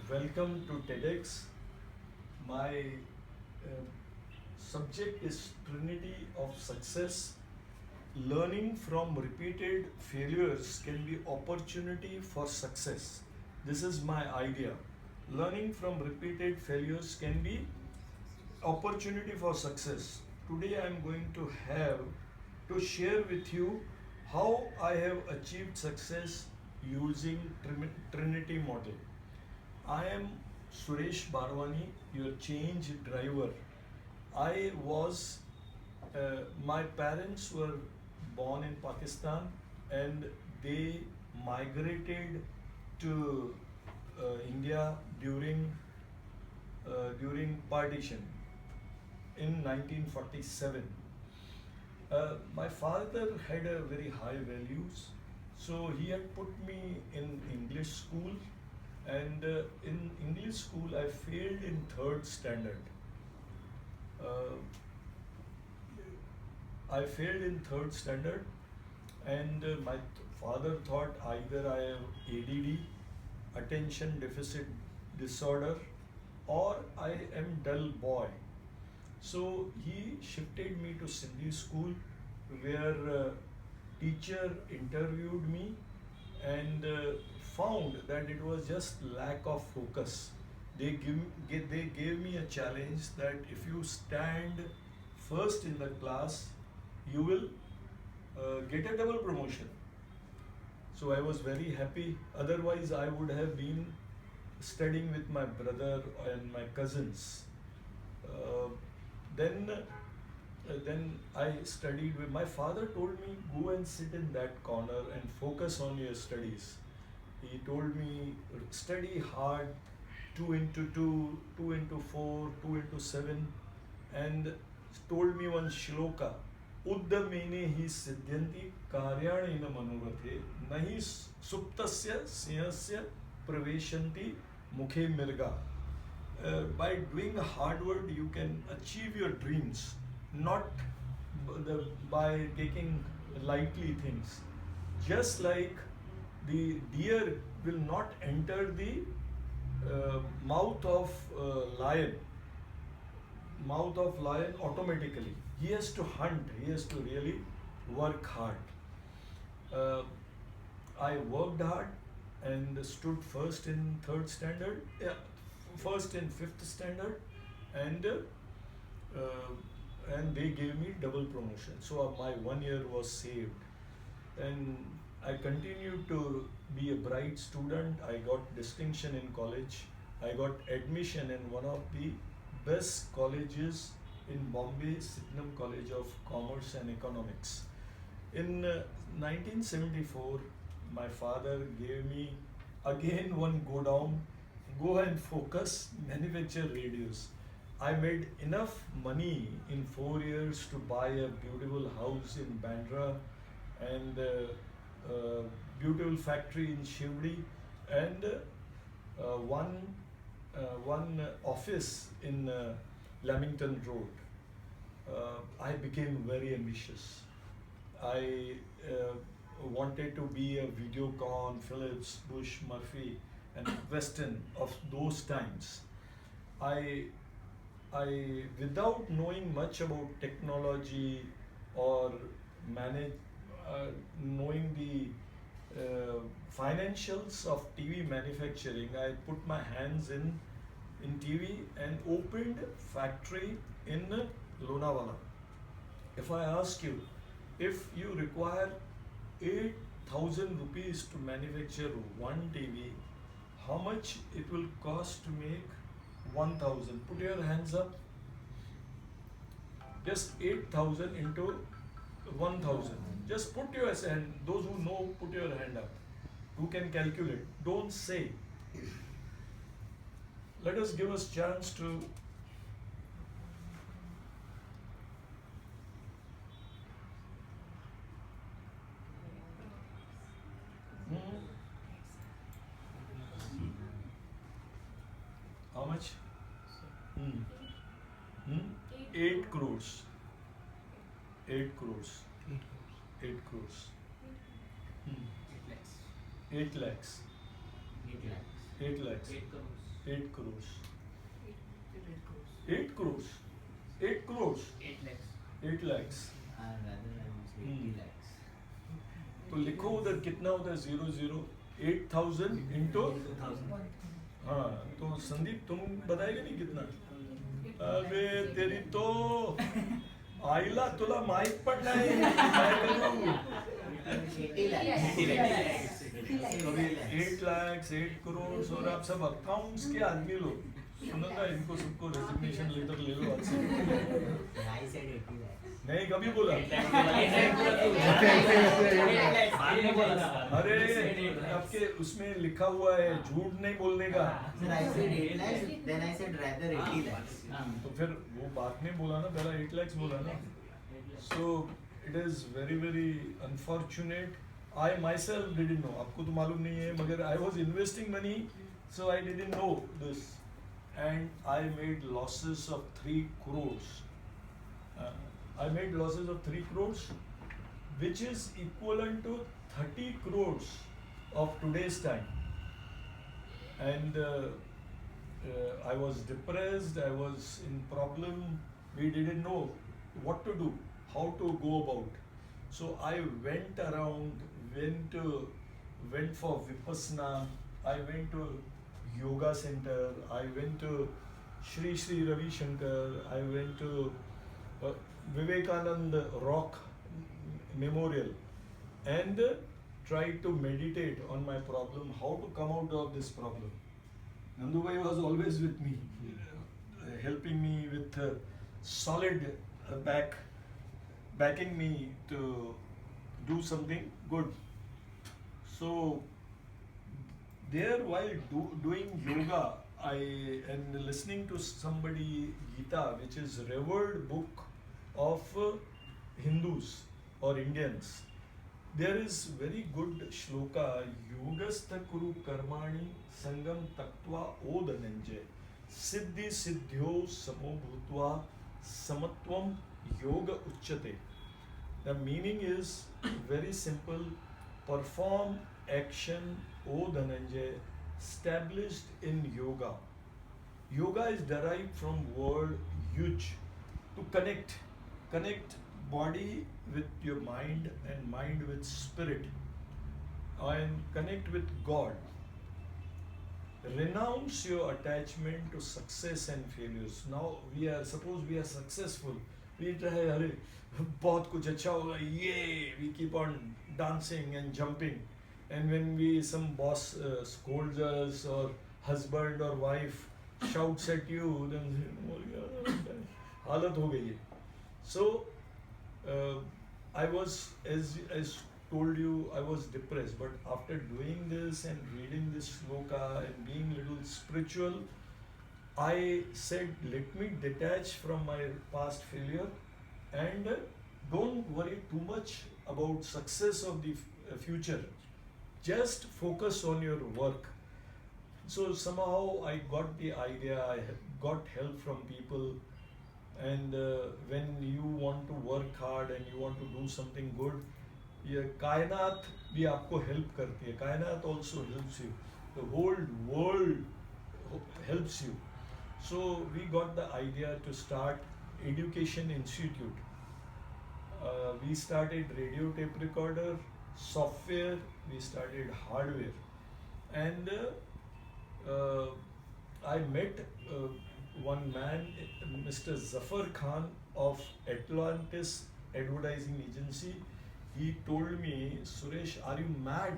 Welcome to TEDx. My uh, subject is Trinity of Success. Learning from repeated failures can be opportunity for success. This is my idea. Learning from repeated failures can be opportunity for success. Today I am going to have to share with you how I have achieved success using Trinity model. I am Suresh Barwani, your change driver. I was, my parents were born in Pakistan and they migrated to India during partition in 1947. My father had a very high values, so he had put me in English school, and in English school I failed in third standard. Uh, I failed in third standard, and my father thought either I have ADD, attention deficit disorder, or I am dull boy. So he shifted me to Sindhi school, where teacher interviewed me and found that it was just lack of focus. They gave me a challenge that if you stand first in the class, you will get a double promotion. So I was very happy. Otherwise, I would have been studying with my brother and my cousins. Uh, then I studied with my father. Told me, go and sit in that corner and focus on your studies. He told me, study hard, 2 into 2, 2 into 4, 2 into 7, and told me one shloka, उद्दमेने ही सिद्ध्यन्ति कार्याणेन मनोरथे नहि सुप्तस्य सिंहस्य प्रवेशन्ति मुखे मृगा. By doing hard work, you can achieve your dreams, not by taking lightly things. Just like the deer will not enter the mouth of lion automatically. He has to hunt. He has to really work hard. Uh, I worked hard and stood first in third standard. Yeah, first in fifth standard, and they gave me double promotion. So my 1 year was saved, and I continued to be a bright student. I got distinction in college. I got admission in one of the best colleges in Bombay, Sydenham College of Commerce and Economics. In 1974, my father gave me again one go and focus, manufacture radios. I made enough money in 4 years to buy a beautiful house in Bandra and beautiful factory in Shivdi, and one office in Lamington Road. I became very ambitious. I wanted to be a Videocon, Philips, Bush, Murphy, and Weston of those times. I, without knowing much about technology or knowing the financials of TV manufacturing, I put my hands in TV and opened factory in Lonavala. If I ask you, if you require 8,000 rupees to manufacture one TV, how much it will cost to make 1,000? Put your hands up. Just 8,000 into 1,000. Just put your hand. Those who know, put your hand up. Who can calculate? Don't say. Let us give us chance to. How much? 8 crores. 8 crores. 8 crores. 8 lakhs. 8 lakhs. 8 lakhs. 8 crores. 8 crores. 8 8 crores. 8 crores. 8 lakhs. 8 lakhs. rather I would say 80 lakhs. तो लिखो उधर कितना होता है 00 8,000 into 2000. हाँ तो संदीप तुम बताएगा नहीं कितना अबे तेरी तो आईला तुला माहित पण नाही काय करू 80 lakhs. 8 lakhs 8 crores और आप सब अकाउंट्स के आदमी लोग सुनो ना इनको सबको रेजिग्नेशन लेटर ले लो आज से I said 80 lakhs. नहीं कभी बोला अरे आपके उसमें लिखा हुआ है झूठ नहीं बोलने का Sir, I said 8 lakhs, then I said rather 80 lakhs. तो फिर वो बात नहीं बोला ना पहला 8 lakhs बोला ना so it is very unfortunate I myself didn't know आपको तो मालूम नहीं है मगर I was investing money so I didn't know this and I made losses of 3 crores I made losses of 3 crores which is equivalent to 30 crores of today's time and I was depressed I was in problem we didn't know what to do how to go about so I went around went for vipassana I went to yoga center I went to Sri Ravi Shankar I went to Vivekanand Rock Memorial and tried to meditate on my problem how to come out of this problem Nandu bhai was always with me helping me with solid backing me to do something good so there while doing yoga I and listening to somebody Gita which is revered book of Hindus or Indians there is very good shloka yogastha kuru karmani sangam taktva odananjay siddhi siddhyo samo bhutva samatvam yoga uchyate the meaning is very simple perform action O Dhananjay established in yoga yoga is derived from word yuj to connect body with your mind and mind with spirit and connect with God renounce your attachment to success and failures now suppose we are successful we try अरे बहुत कुछ अच्छा होगा ये we keep on dancing and jumping and when some boss scolds us or husband or wife shouts at you then हालत हो गई है so I was as told you I was depressed but after doing this and reading this shloka and being little spiritual I said let me detach from my past failure and don't worry too much about success of the future just focus on your work so somehow I got the idea I got help from people and when you want to work hard and you want to do something good ये कायनात भी आपको help करती है कायनात also helps you the whole world helps you so we got the idea to start education institute we started radio tape recorder software we started hardware and I met one man Mr. Zafar Khan of Atlantis Advertising Agency he told me Suresh are you mad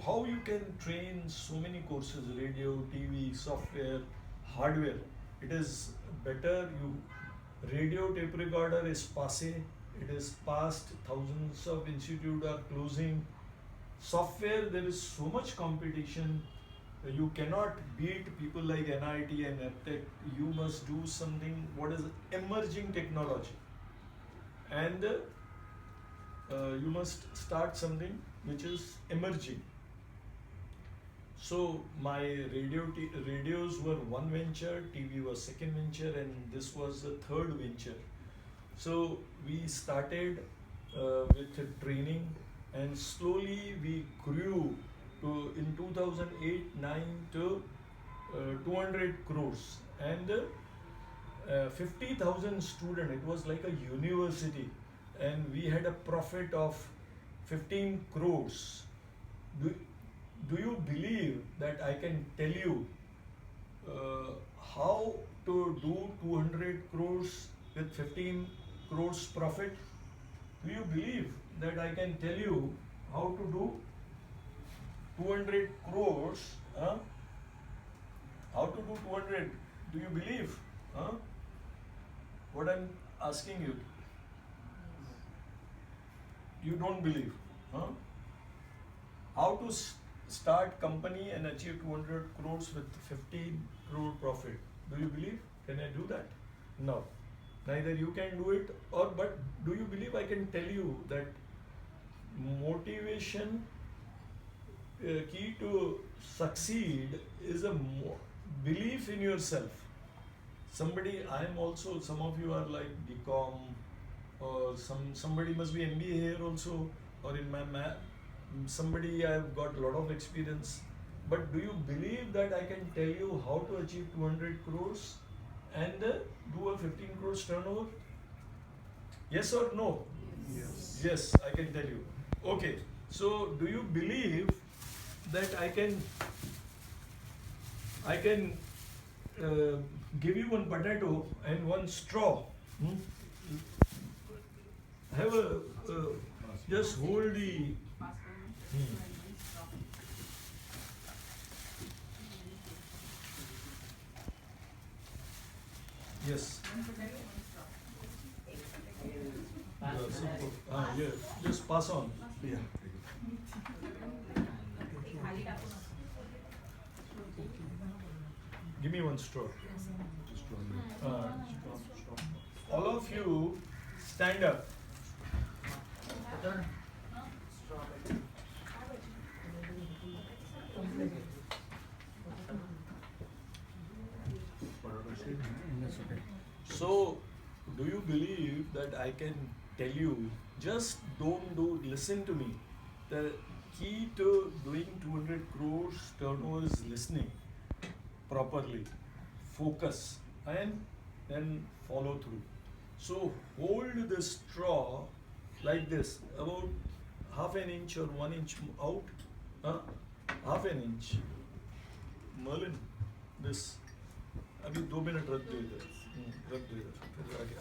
how you can train so many courses radio TV software hardware it is better you radio tape recorder is passe it is past thousands of institutes are closing software there is so much competition you cannot beat people like NIT and EdTech you must do something what is emerging technology and you must start something which is emerging so my radios were one venture TV was second venture and this was the third venture so we started with training and slowly we grew to in 2008-9 to 200 crores and 50,000 students. It was like a university, and we had a profit of 15 crores. Do you believe that I can tell you how to do 200 crores with 15 crores profit? Do you believe that I can tell you how to do 200 crores? Huh? How to do 200? Do you believe? Huh? What I'm asking you? You don't believe? Huh? How to start company and achieve 200 crores with 15 crore profit? Do you believe? Can I do that? No. Neither you can do it, but do you believe I can tell you that motivation key to succeed is a belief in yourself. I'm also, some of you are like BCom, or somebody must be MBA here also, or in my somebody I've got a lot of experience. But do you believe that I can tell you how to achieve 200 crores and do a 15 crores turnover? Yes or no? Yes. Yes, I can tell you. Okay, so do you believe that I can give you one potato and one straw? Have a just hold the. Yes. Yeah, just pass on. Yeah. Give me one straw. All of you stand up. So, do you believe that I can tell you, just listen to me. The key to doing 200 crores turnover is listening properly, focus, and then follow through. So, hold the straw like this, about half an inch or 1 inch out, half an inch. Merlin, this. अभी 2 minute रख दो इधर, फिर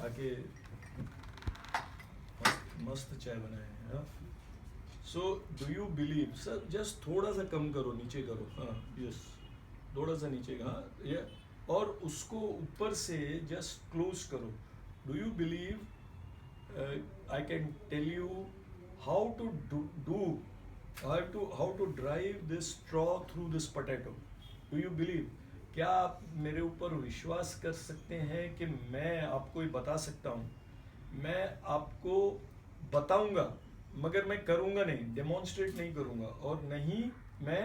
आके मस्त चाय बनाए हैं. So do you believe, sir? Just थोड़ा सा कम करो, नीचे करो. Yes, थोड़ा सा नीचे का. Yeah, और उसको ऊपर से just close करो. Do you believe I can tell you how to drive this straw through this potato? Do you believe? क्या आप मेरे ऊपर विश्वास कर सकते हैं कि मैं आपको ये बता सकता हूँ? मैं आपको बताऊंगा, मगर मैं करूंगा नहीं, डेमोन्स्ट्रेट नहीं करूंगा, और नहीं मैं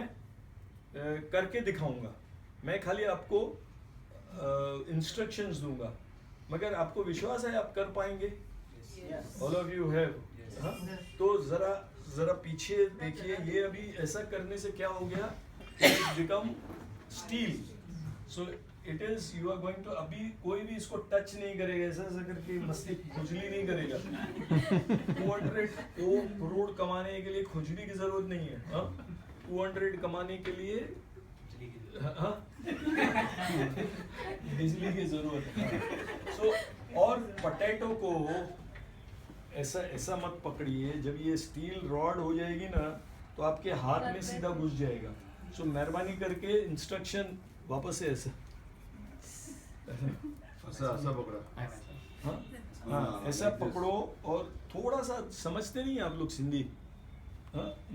करके दिखाऊंगा. मैं खाली आपको इंस्ट्रक्शंस दूंगा, मगर आपको विश्वास है आप कर पाएंगे? All of you have. तो जरा पीछे देखिए, ये अभी ऐसा करने से क्या हो गया? It become steel. So it is, you are going to, अभी कोई भी इसको टच नहीं करेगा, ऐसा करके मस्ती खुजली नहीं करेगा. 200 करोड़ कमाने के लिए खुजली की जरूरत नहीं है. 200 कमाने के लिए बिजली की जरूरत है. So, और पोटैटो को ऐसा मत पकड़िए, जब ये स्टील रॉड हो जाएगी ना तो आपके हाथ में सीधा घुस जाएगा. सो मेहरबानी करके इंस्ट्रक्शन वापस से ऐसा पकड़ा. हाँ, ऐसा पकड़ो, और थोड़ा सा, समझते नहीं आप लोग सिंधी?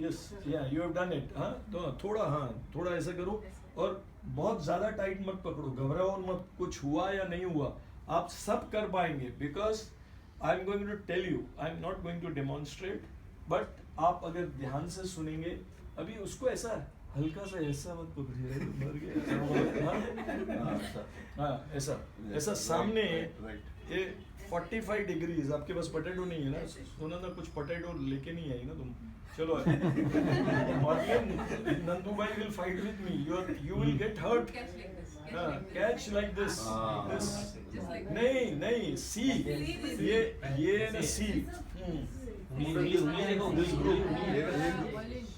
यस, या यू हैव डन इट. तो थोड़ा ऐसा करो, और बहुत ज्यादा टाइट मत पकड़ो, घबराओ मत. कुछ हुआ या नहीं हुआ, आप सब कर पाएंगे, because I am going to tell you, I am not going to demonstrate. But आप अगर ध्यान से सुनेंगे, अभी उसको ऐसा हल्का सा ऐसा मत पकड़िए, मर गया. ऐसा सामने. ये 45 डिग्रीज. आपके पास पोटैटो नहीं है ना? सुना ना, कुछ पोटैटो लेके नहीं आई ना तुम? चलो. Marlon, Nandu bhai will fight with me. You will get hurt. Catch like this हाँ। दिस Just like नहीं नहीं सी ये ना सी दिस ग्रुप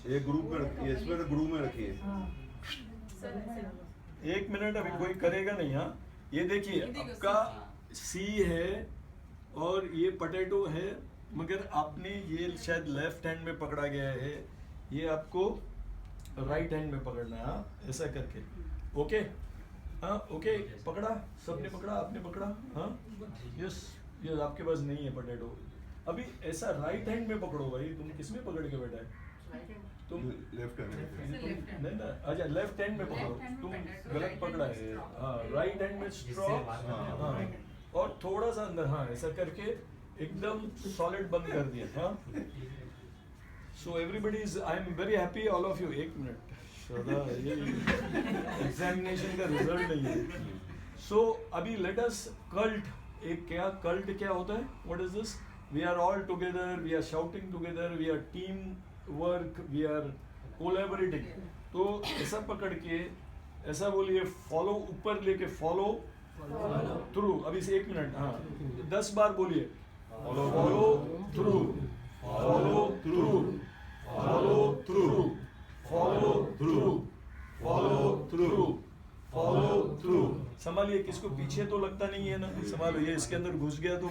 ये ग्रुप में रखिए, इसमें तो ग्रुप में रखिए। एक मिनट अभी कोई करेगा नहीं। हाँ ये देखिए आपका सी है और ये पोटैटो है, मगर आपने ये शायद लेफ्ट हैंड में पकड़ा गया है, ये आपको राइट हैंड में पकड़ना है। हाँ ऐसा करके ओके। हाँ ओके पकड़ा, सबने पकड़ा, आपने पकड़ा। हाँ यस यस आपके पास नहीं है पोटैटो। अभी ऐसा राइट हैंड में पकड़ो भाई, तुम किस में पकड़ के बैठा है तुम? लेफ्ट हैंड नहीं ना, अच्छा लेफ्ट हैंड में पकड़ो, तुम गलत पकड़ा है। हाँ राइट हैंड में स्ट्रॉ, हाँ और थोड़ा सा अंदर, हाँ ऐसा करके एकदम सॉलिड बंद कर दिया। हाँ so everybody is, I am very happy all of you. एक मिनट श्रद्धा, ये एग्जामिनेशन का रिजल्ट नहीं है। सो अभी लेट अस कल्ट, एक क्या कल्ट क्या होता है, what is this? We are all together, we are shouting together, we are team work, we are collaborating. तो ऐसा पकड़ के ऐसा बोलिए, फॉलो ऊपर लेके, फॉलो थ्रू। अभी से एक मिनट, हाँ 10 बार बोलिए, follow through, follow through, follow through, follow through, follow through, follow through. संभालिए, किसको पीछे तो लगता नहीं है ना, संभालो, ये इसके अंदर घुस गया तो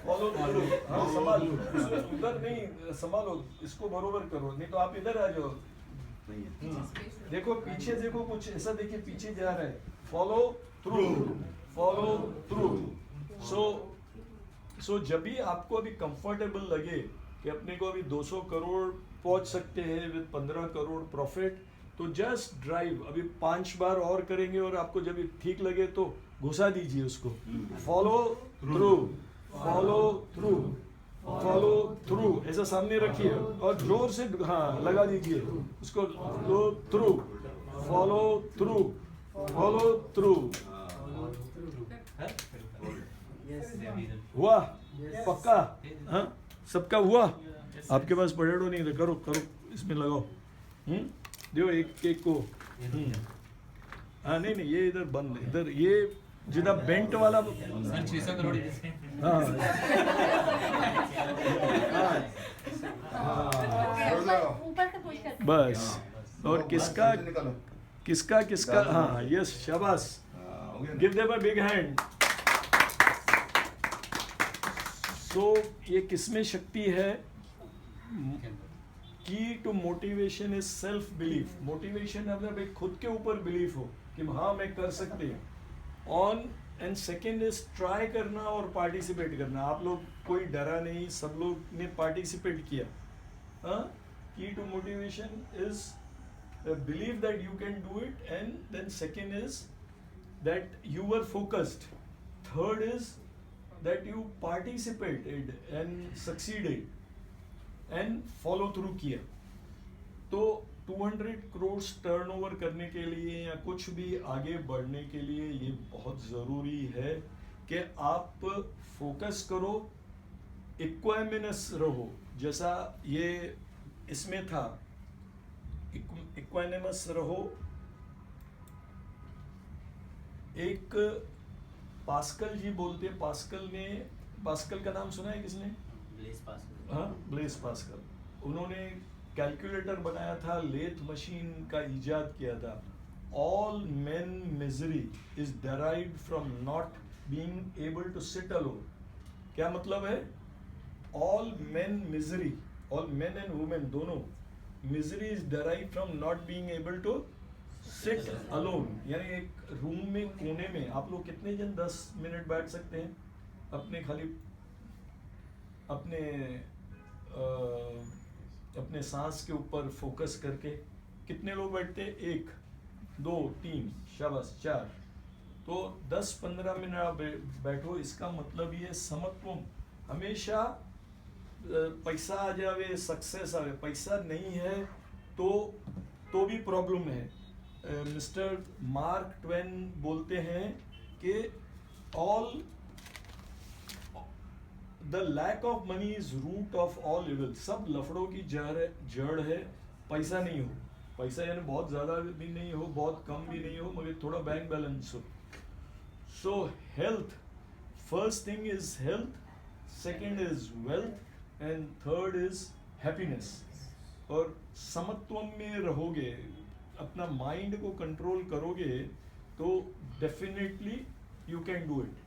फॉलो थ्रू। हाँ संभालो, उधर नहीं संभालो, इसको बरोबर करो, नहीं तो आप इधर आ जाओ। देखो पीछे, देखो कुछ ऐसा देखिए पीछे जा रहा है, फॉलो थ्रू, फॉलो थ्रू। सो जब भी आपको अभी कंफर्टेबल लगे कि अपने को अभी 200 करोड़ पहुंच सकते हैं विद 15 करोड़ प्रॉफिट, तो जस्ट ड्राइव। अभी 5 बार और करेंगे और आपको जब भी ठीक लगे तो घुसा दीजिए उसको, follow through, follow through, follow through, ऐसा सामने रखिए और जोर से हाँ लगा दीजिए उसको, follow through, follow through, follow through. हुआ पक्का? हाँ सबका हुआ? आपके पास पोटैटो नहीं था, करो करो, इसमें लगाओ। देखो एक केक को, हाँ नहीं नहीं ये इधर बंद, इधर ये जितना बेंट वाला, सर 600 करोड़ हाँ ऊपर से पुश करते हैं। बस। और किसका किसका किसका, हाँ यस शाबाश, give them a big hand. So ये किसमें शक्ति है? Key to motivation is self belief. Motivation मतलब एक खुद के ऊपर बिलीफ हो कि हाँ मैं कर सकती हूँ। On and second is try करना और पार्टिसिपेट करना। आप लोग कोई डरा नहीं, सब लोग ने पार्टिसिपेट किया। हाँ key to motivation is believe that you can do it, and then second is that you were focused, third is that you participated and succeeded and follow through किया। तो 200 करोड़ टर्नओवर करने के लिए या कुछ भी आगे बढ़ने के लिए ये बहुत ज़रूरी है कि आप फोकस करो, इक्वानिमस रहो, जैसा ये इसमें था, इक्वानिमस रहो। एक पास्कल जी बोलते हैं, पास्कल का नाम सुना है किसने? Blaise Pascal. हाँ ब्लेस पास्कल। उन्होंने कैलकुलेटर बनाया था, लेथ मशीन का इजाद किया था। All men misery is derived from not being able to sit alone. क्या मतलब है? All men misery, all men and women दोनों, misery is derived from not being able to sit alone. यानी एक रूम में कोने में आप लोग कितने जन 10 मिनट बैठ सकते हैं अपने खाली अपने सांस के ऊपर फोकस करके? कितने लोग बैठते हैं? 1 2 3 शाबाश 4। तो 10-15 मिनट आप बैठो। इसका मतलब ये समत्वम, हमेशा पैसा आ जावे, सक्सेस आवे, पैसा नहीं है तो भी प्रॉब्लम है। मिस्टर मार्क ट्वेन बोलते हैं कि all the lack of money is root of all evil. सब लफड़ों की जड़ है, पैसा नहीं हो। पैसा यानी बहुत ज़्यादा भी नहीं हो, बहुत कम भी नहीं हो, मगर थोड़ा बैंक बैलेंस हो. So health, first thing is health, second is wealth, and third is happiness. और समत्वम में रहोगे, अपना माइंड को कंट्रोल करोगे, तो definitely you can do it.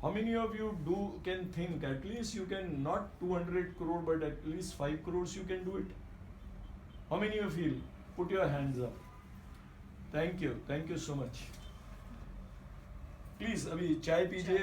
How many of you can think at least you can not 200 crore but at least 5 crores you can do it? How many of you? Put your hands up. Thank you so much. Please अभी चाय पीजिए.